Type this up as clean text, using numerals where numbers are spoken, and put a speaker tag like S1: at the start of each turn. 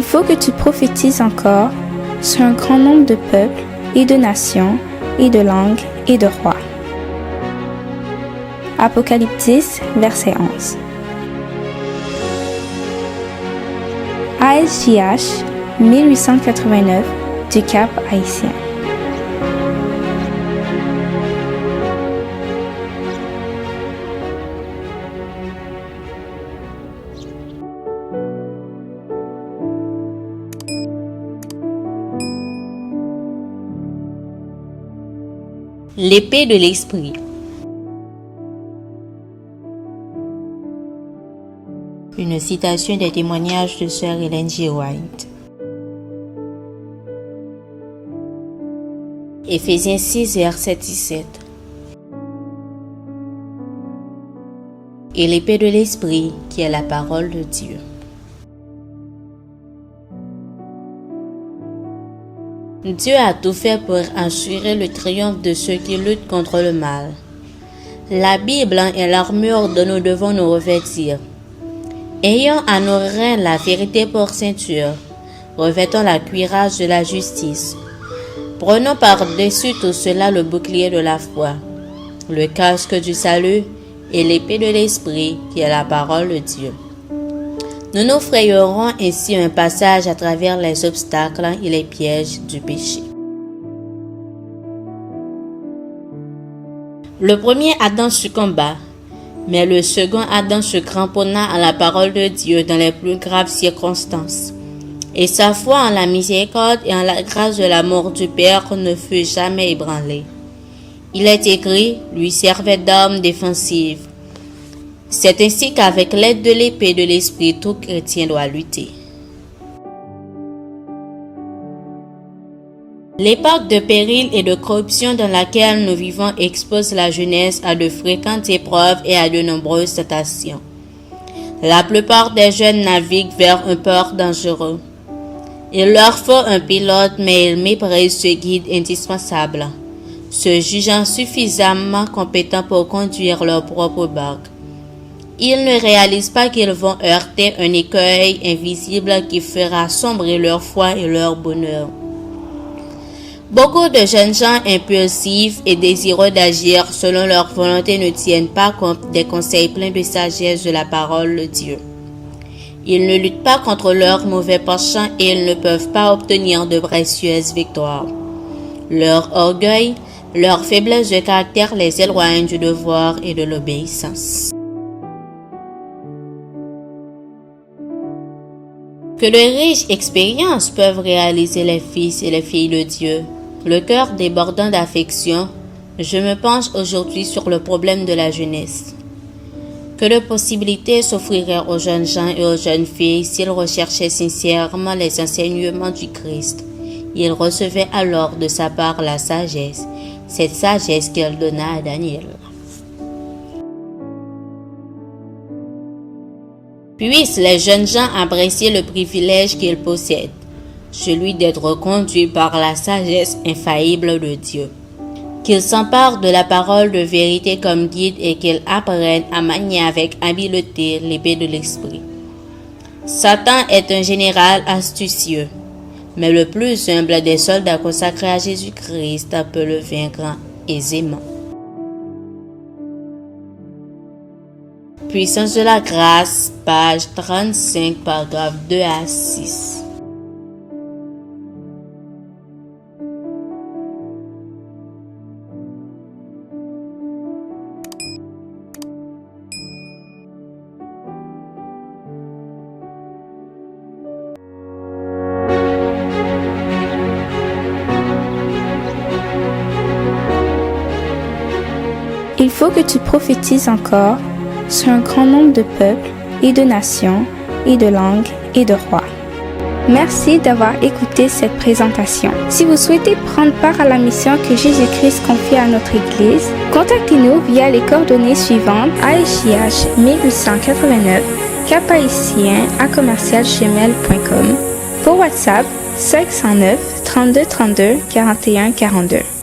S1: faut que tu prophétises encore sur un grand nombre de peuples et de nations et de langues et de rois. Apocalypse 10, verset 11. ASJH 1889 du Cap Haïtien.
S2: L'épée de l'esprit. Une citation des témoignages de Sœur Ellen G. White. Éphésiens 6, verset 17. Et l'épée de l'esprit, qui est la parole de Dieu. Dieu a tout fait pour assurer le triomphe de ceux qui luttent contre le mal. La Bible est l'armure dont nous devons nous revêtir. Ayant à nos reins la vérité pour ceinture, revêtons la cuirasse de la justice. Prenons par-dessus tout cela le bouclier de la foi, le casque du salut et l'épée de l'esprit qui est la parole de Dieu. Nous nous frayerons ainsi un passage à travers les obstacles et les pièges du péché. Le premier Adam succomba, mais le second Adam se cramponna à la parole de Dieu dans les plus graves circonstances. Et sa foi en la miséricorde et en la grâce de l'amour du Père ne fut jamais ébranlée. Il est écrit, lui servait d'arme défensive. C'est ainsi qu'avec l'aide de l'épée de l'esprit, tout chrétien doit lutter. L'époque de péril et de corruption dans laquelle nous vivons expose la jeunesse à de fréquentes épreuves et à de nombreuses tentations. La plupart des jeunes naviguent vers un port dangereux. Il leur faut un pilote, mais ils méprisent ce guide indispensable, se jugeant suffisamment compétents pour conduire leur propre barque. Ils ne réalisent pas qu'ils vont heurter un écueil invisible qui fera sombrer leur foi et leur bonheur. Beaucoup de jeunes gens impulsifs et désireux d'agir selon leur volonté ne tiennent pas compte des conseils pleins de sagesse de la parole de Dieu. Ils ne luttent pas contre leurs mauvais penchants et ils ne peuvent pas obtenir de précieuses victoires. Leur orgueil, leur faiblesse de caractère les éloignent du devoir et de l'obéissance. Que de riches expériences peuvent réaliser les fils et les filles de Dieu. Le cœur débordant d'affection, je me penche aujourd'hui sur le problème de la jeunesse. Que de possibilités s'offriraient aux jeunes gens et aux jeunes filles s'ils recherchaient sincèrement les enseignements du Christ. Ils recevaient alors de sa part la sagesse, cette sagesse qu'elle donna à Daniel. Puissent les jeunes gens apprécier le privilège qu'ils possèdent, celui d'être conduits par la sagesse infaillible de Dieu. Qu'ils s'emparent de la parole de vérité comme guide et qu'ils apprennent à manier avec habileté l'épée de l'esprit. Satan est un général astucieux, mais le plus humble des soldats consacrés à Jésus-Christ peut le vaincre aisément. Puissance de la grâce, page 35, paragraphe 2 à 6.
S1: Il faut que tu prophétises encore sur un grand nombre de peuples et de nations et de langues et de rois. Merci d'avoir écouté cette présentation. Si vous souhaitez prendre part à la mission que Jésus-Christ confie à notre Église, contactez-nous via les coordonnées suivantes: ASJH 1889, caphaïtien@gmail.com, pour WhatsApp 509 32 32 41 42.